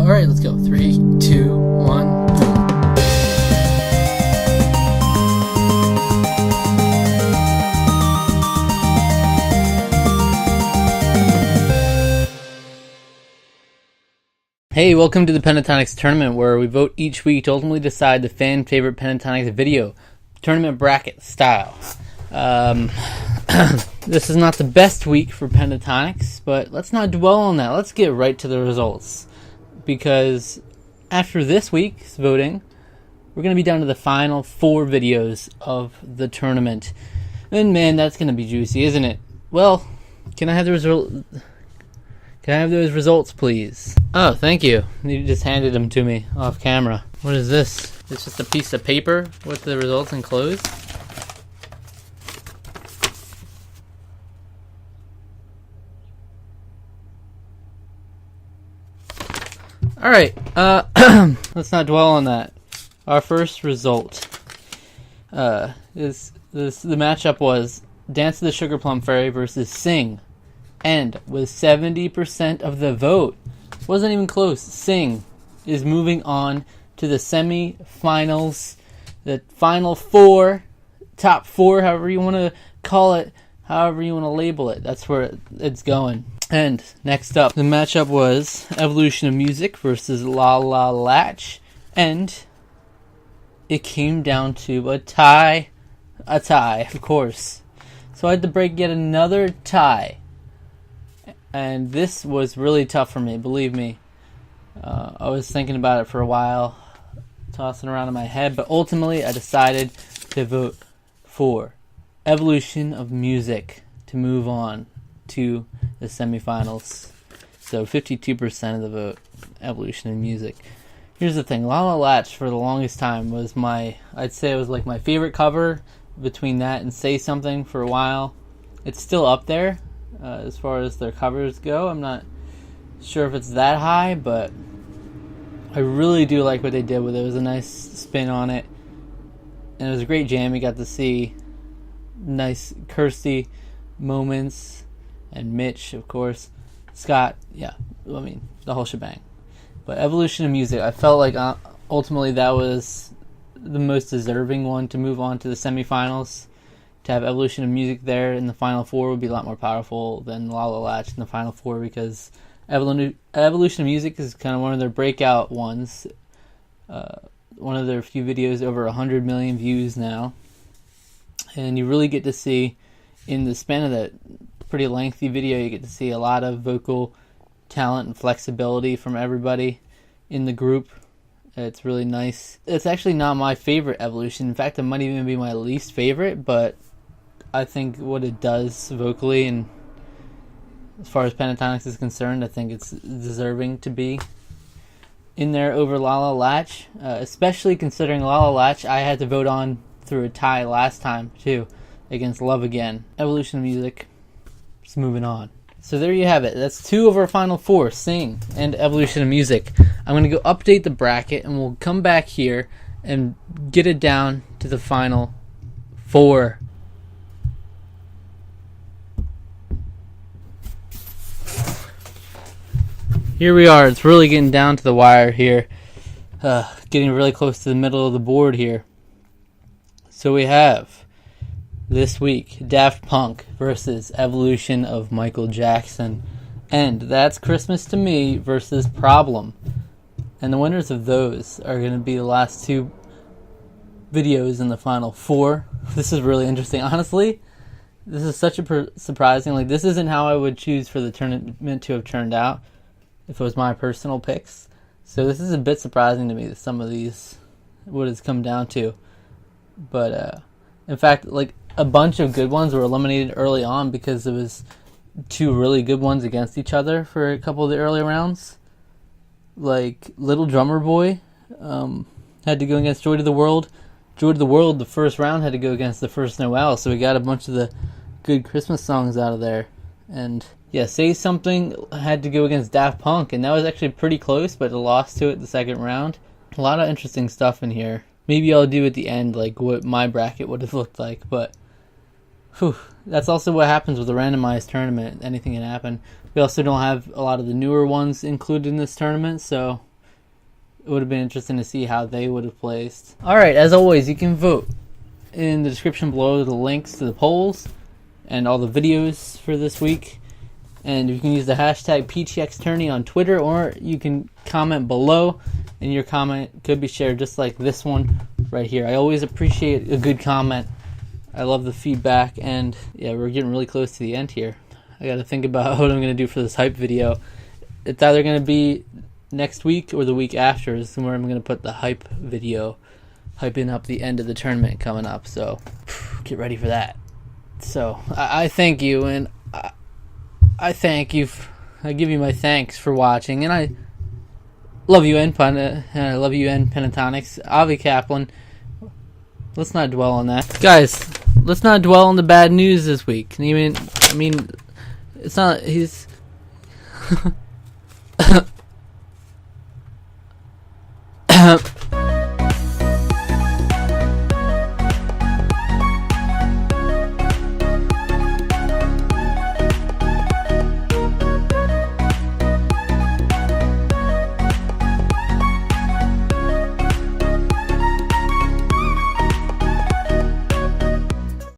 Alright, let's go. 3, 2, 1, boom. Hey, welcome to the Pentatonix tournament, where we vote each week to ultimately decide the fan favorite Pentatonix video, tournament bracket style. This is not the best week for Pentatonix, but let's not dwell on that. Let's get right to the results, because after this week's voting, we're going to be down to the final 4 videos of the tournament. And man, that's going to be juicy, isn't it? Well, can I have those results, please? Oh, thank you. You just handed them to me off camera. What is this? It's just a piece of paper with the results enclosed? Alright, let's not dwell on that. Our first result is the matchup was Dance of the Sugar Plum Fairy versus Sing. And with 70% of the vote, wasn't even close, Sing is moving on to the semi-finals, the final 4, top 4, however you want to call it, however you want to label it. That's where it's going. And next up, the matchup was Evolution of Music versus La La Latch, and it came down to a tie, of course. So I had to break yet another tie. And this was really tough for me, believe me. I was thinking about it for a while, tossing around in my head, but ultimately I decided to vote for Evolution of Music to move on to the semifinals. So 52% of the vote, Evolution of Music. Here's the thing, La La Latch for the longest time was I'd say it was like my favorite cover, between that and Say Something for a while. It's still up there. As far as their covers go, I'm not sure if it's that high, but I really do like what they did with it. It was a nice spin on it, and it was a great jam. You got to see nice Kirsty moments, and Mitch, of course, Scott, yeah, I mean, the whole shebang. But Evolution of Music, I felt like ultimately that was the most deserving one to move on to the semifinals. To have Evolution of Music there in the Final 4 would be a lot more powerful than La La Latch in the Final 4, because Evolution of Music is kind of one of their breakout ones. One of their few videos over 100 million views now. And you really get to see, in the span of that pretty lengthy video, you get to see a lot of vocal talent and flexibility from everybody in the group. It's really nice. It's actually not my favorite Evolution. In fact, it might even be my least favorite, but I think what it does vocally, and as far as Pentatonix is concerned, I think it's deserving to be in there over La La Latch, especially considering La La Latch I had to vote on through a tie last time too, against Love Again. Evolution of Music, just moving on. So there you have it. That's 2 of our final 4, Sing and Evolution of Music. I'm going to go update the bracket, and we'll come back here and get it down to the final 4. Here we are. It's really getting down to the wire here. Getting really close to the middle of the board here. So we have, this week, Daft Punk versus Evolution of Michael Jackson. And That's Christmas to Me versus Problem. And the winners of those are going to be the last 2 videos in the final 4. This is really interesting. Honestly, this is such a surprising, like, this isn't how I would choose for the tournament to have turned out if it was my personal picks. So this is a bit surprising to me that some of these, what it's come down to. But, in fact, like, a bunch of good ones were eliminated early on because it was 2 really good ones against each other for a couple of the early rounds. Like, Little Drummer Boy had to go against Joy to the World. Joy to the World, the first round, had to go against The First Noel, so we got a bunch of the good Christmas songs out of there. And yeah, Say Something had to go against Daft Punk, and that was actually pretty close, but it lost to it the second round. A lot of interesting stuff in here. Maybe I'll do at the end, like, what my bracket would have looked like, but that's also what happens with a randomized tournament. Anything can happen. We also don't have a lot of the newer ones included in this tournament, so it would have been interesting to see how they would have placed. Alright, as always, you can vote in the description below, the links to the polls and all the videos for this week. And you can use the hashtag PTX Tourney on Twitter, or you can comment below, and your comment could be shared just like this one right here. I always appreciate a good comment. I love the feedback, and yeah, we're getting really close to the end here. I gotta think about what I'm gonna do for this hype video. It's either gonna be next week or the week after is where I'm gonna put the hype video, hyping up the end of the tournament coming up. So get ready for that. So I thank you, and I thank you. I give you my thanks for watching, and I love you, and I love you, and Pentatonix. Avi Kaplan. Let's not dwell on that, guys. Let's not dwell on the bad news this week. I mean, it's not. He's.